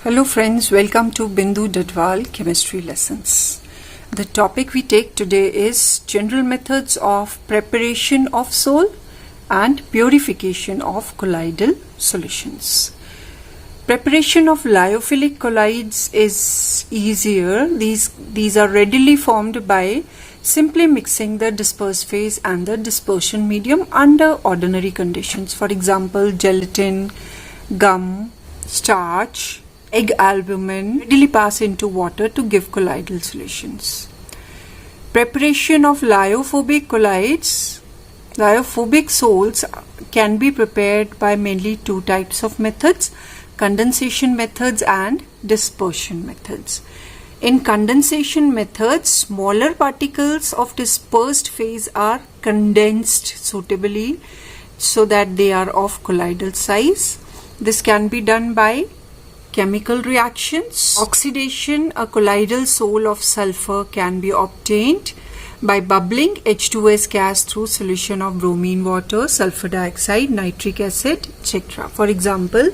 Hello friends, welcome to Bindu Dhadwal Chemistry Lessons. The topic we take today is general methods of preparation of sole and purification of colloidal solutions. Preparation of lyophilic colloids is easier. These are readily formed by simply mixing the disperse phase and the dispersion medium under ordinary conditions. For example, gelatin, gum, starch, egg albumin readily pass into water to give colloidal solutions. Preparation of lyophobic colloids. Lyophobic soles can be prepared by mainly two types of methods: condensation methods and dispersion methods. In condensation methods, smaller particles of dispersed phase are condensed suitably so that they are of colloidal size. This can be done by chemical reactions. Oxidation, a colloidal sole of sulfur can be obtained by bubbling H2S gas through solution of bromine water, sulfur dioxide, nitric acid, etc. For example,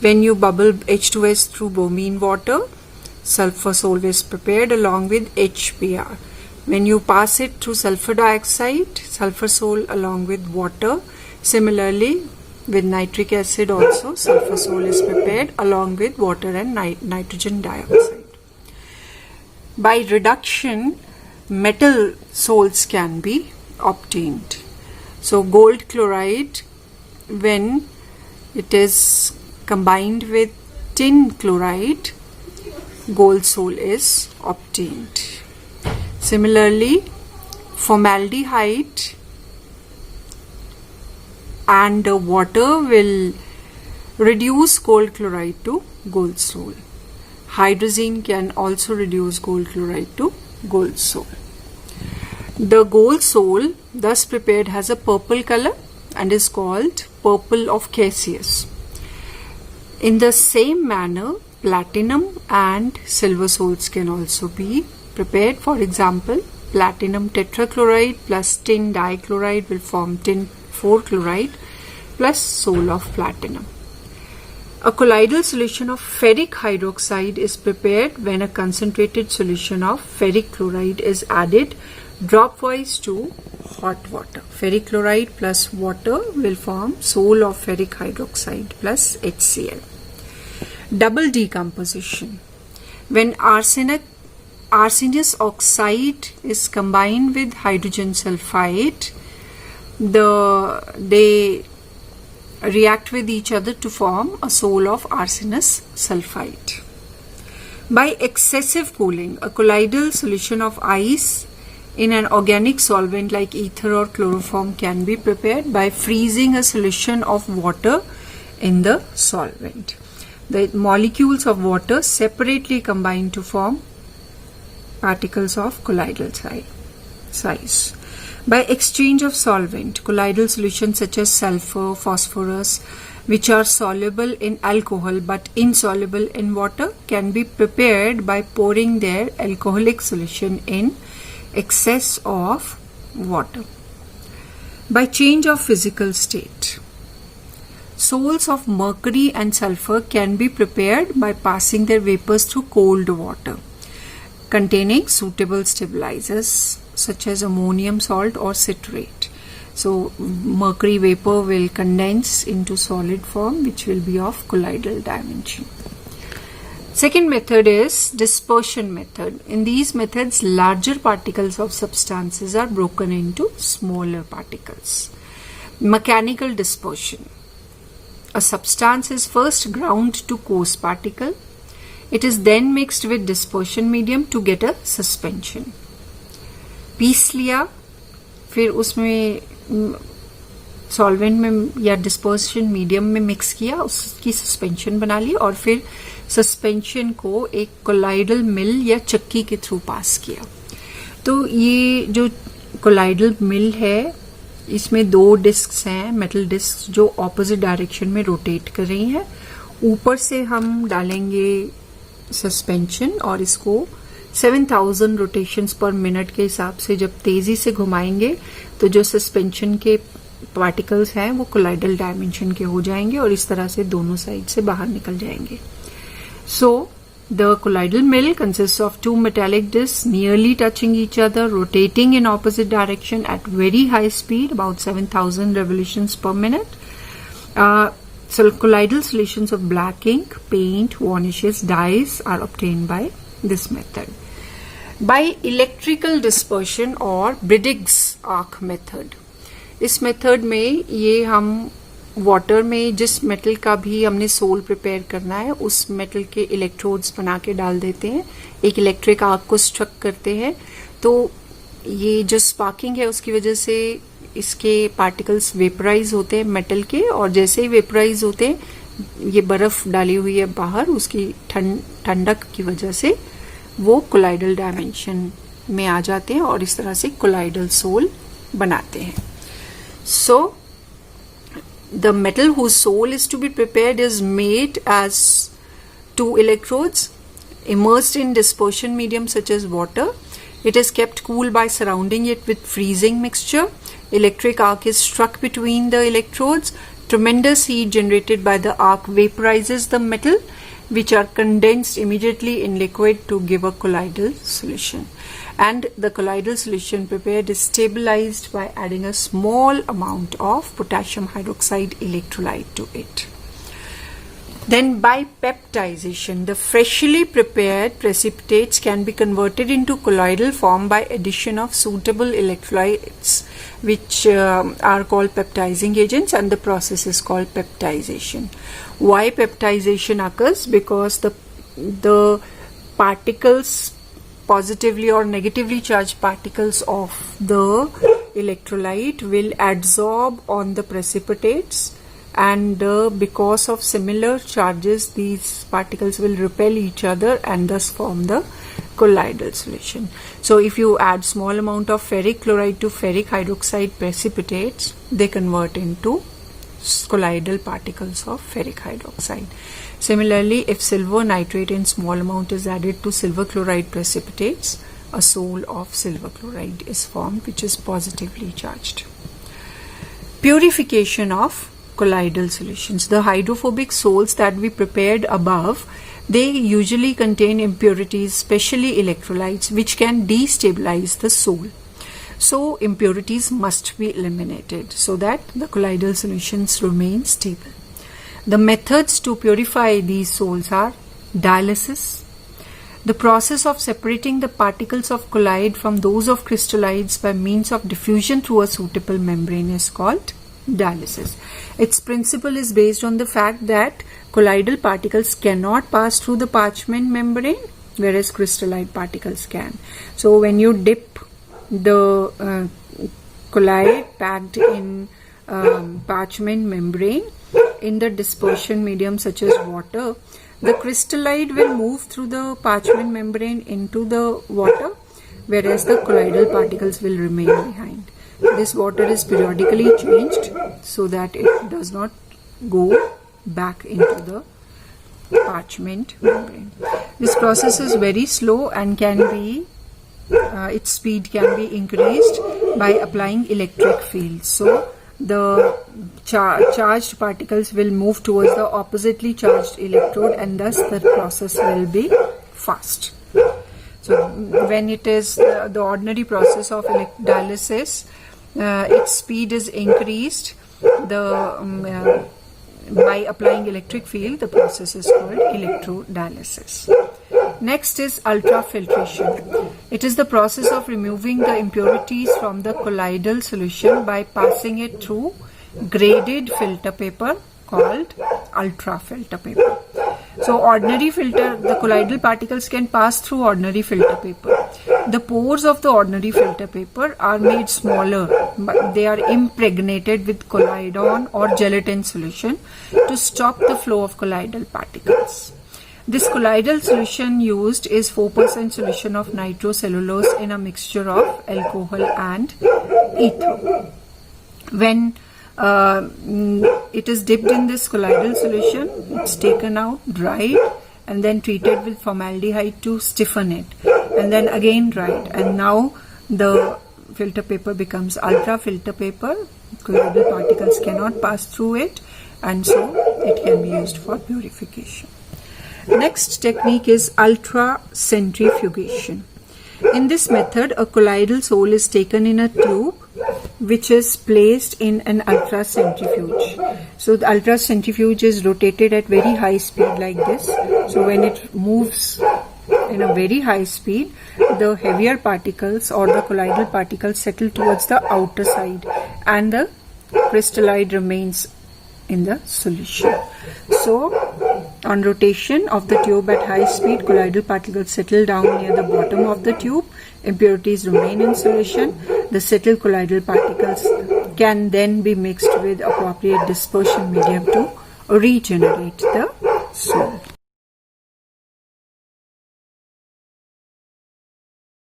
when you bubble H2S through bromine water, sulfur sole is prepared along with HBr. When you pass it through sulfur dioxide, sulfur sole along with water. Similarly, with nitric acid also, sulfur sole is prepared along with water and nitrogen dioxide. By reduction, metal soles can be obtained. So gold chloride, when it is combined with tin chloride, gold sole is obtained. Similarly, formaldehyde and water will reduce gold chloride to gold sole. Hydrazine can also reduce gold chloride to gold sole. The gold sole thus prepared has a purple color and is called purple of Cassius. In the same manner, platinum and silver soles can also be prepared. For example, platinum tetrachloride plus tin dichloride will form tin 4-chloride plus sole of platinum. A colloidal solution of ferric hydroxide is prepared when a concentrated solution of ferric chloride is added dropwise to hot water. Ferric chloride plus water will form sole of ferric hydroxide plus HCl. Double decomposition. When arsenious oxide is combined with hydrogen sulfide, they react with each other to form a sole of arsenious sulfide. By excessive cooling, a colloidal solution of ice in an organic solvent like ether or chloroform can be prepared by freezing a solution of water in the solvent. The molecules of water separately combine to form particles of colloidal size. By exchange of solvent, colloidal solutions such as sulfur, phosphorus, which are soluble in alcohol but insoluble in water, can be prepared by pouring their alcoholic solution in excess of water. By change of physical state, soles of mercury and sulfur can be prepared by passing their vapors through cold water containing suitable stabilizers such as ammonium salt or citrate. So mercury vapor will condense into solid form, which will be of colloidal dimension. Second method is dispersion method. In these methods, larger particles of substances are broken into smaller particles. Mechanical dispersion. A substance is first ground to coarse particle. It is then mixed with dispersion medium to get a suspension. Piece लिया, फिर उसमें solvent में या dispersion medium में mix किया, उसकी suspension बना ली और फिर सस्पेंशन को एक कोलाइडल मिल या चक्की के थ्रू पास किया. तो ये जो कोलाइडल मिल है, इसमें दो डिस्क्स हैं, मेटल डिस्क, जो ऑपोजिट डायरेक्शन में रोटेट कर रही हैं. ऊपर से हम डालेंगे सस्पेंशन और इसको 7000 रोटेशंस पर मिनट के हिसाब से जब तेजी से घुमाएंगे तो जो सस्पेंशन के पार्टिकल्स हैं वो कोलाइडल डायमेंशन के हो जाएंगे और इस तरह से दोनों साइड से बाहर निकल जाएंगे. So the colloidal mill consists of two metallic discs nearly touching each other, rotating in opposite direction at very high speed, about 7,000 revolutions per minute. So colloidal solutions of black ink, paint, varnishes, dyes are obtained by this method. By electrical dispersion or Briggs arc method. इस method में ये हम water में जिस metal का भी हमने soul prepare करना है उस मेटल के इलेक्ट्रोड्स बना के डाल देते हैं, एक इलेक्ट्रिक आर्क को स्ट्रक करते हैं, तो ये जो स्पार्किंग है उसकी वजह से इसके पार्टिकल्स वेपराइज होते हैं मेटल के, और जैसे ही वेपराइज होते हैं ये बर्फ डाली हुई है बाहर, उसकी ठंडक की वजह से वो कोलाइडल डायमेंशन में आ जाते हैं और इस तरह से कोलाइडल सोल बनाते हैं. सो the metal whose soul is to be prepared is made as two electrodes immersed in dispersion medium such as water. It is kept cool by surrounding it with freezing mixture. Electric arc is struck between the electrodes. Tremendous heat generated by the arc vaporizes the metal, which are condensed immediately in liquid to give a colloidal solution. And the colloidal solution prepared is stabilized by adding a small amount of potassium hydroxide electrolyte to it. Then by peptization, the freshly prepared precipitates can be converted into colloidal form by addition of suitable electrolytes, which are called peptizing agents, and the process is called peptization. Why peptization occurs? Because the particles, positively or negatively charged particles of the electrolyte will adsorb on the precipitates, and because of similar charges these particles will repel each other and thus form the colloidal solution. So if you add small amount of ferric chloride to ferric hydroxide precipitates, they convert into colloidal particles of ferric hydroxide. Similarly, if silver nitrate in small amount is added to silver chloride precipitates, a sol of silver chloride is formed, which is positively charged. Purification of colloidal solutions. The hydrophobic sols that we prepared above, they usually contain impurities, especially electrolytes, which can destabilize the sol. So impurities must be eliminated so that the colloidal solutions remain stable. The methods to purify these sols are dialysis. The process of separating the particles of colloid from those of crystalloids by means of diffusion through a suitable membrane is called dialysis. Its principle is based on the fact that colloidal particles cannot pass through the parchment membrane, whereas crystalloid particles can. So when you dip the colloid packed in parchment membrane in the dispersion medium such as water, the crystalloid will move through the parchment membrane into the water, whereas the colloidal particles will remain behind. This water is periodically changed so that it does not go back into the parchment membrane. This process is very slow and can be its speed can be increased by applying electric fields. So the charged particles will move towards the oppositely charged electrode, and thus the process will be fast. So when it is the ordinary process of dialysis, its speed is increased. By applying electric field, the process is called electrodialysis. Next is ultrafiltration. It is the process of removing the impurities from the colloidal solution by passing it through graded filter paper called ultrafilter paper. So ordinary filter, the colloidal particles can pass through ordinary filter paper. The pores of the ordinary filter paper are made smaller, but they are impregnated with colloidon or gelatin solution to stop the flow of colloidal particles. This colloidal solution used is 4% solution of nitrocellulose in a mixture of alcohol and ether. When it is dipped in this colloidal solution, it's taken out, dried, and then treated with formaldehyde to stiffen it, and then again dried, and now the filter paper becomes ultra filter paper. Colloidal particles cannot pass through it, and so it can be used for purification. Next technique is ultra-centrifugation. In this method, a colloidal sol is taken in a tube which is placed in an ultracentrifuge. So the ultracentrifuge is rotated at very high speed like this. So when it moves in a very high speed, the heavier particles or the colloidal particles settle towards the outer side and the crystalloid remains in the solution. So on rotation of the tube at high speed, colloidal particles settle down near the bottom of the tube. Impurities remain in solution. The settled colloidal particles can then be mixed with appropriate dispersion medium to regenerate the sol.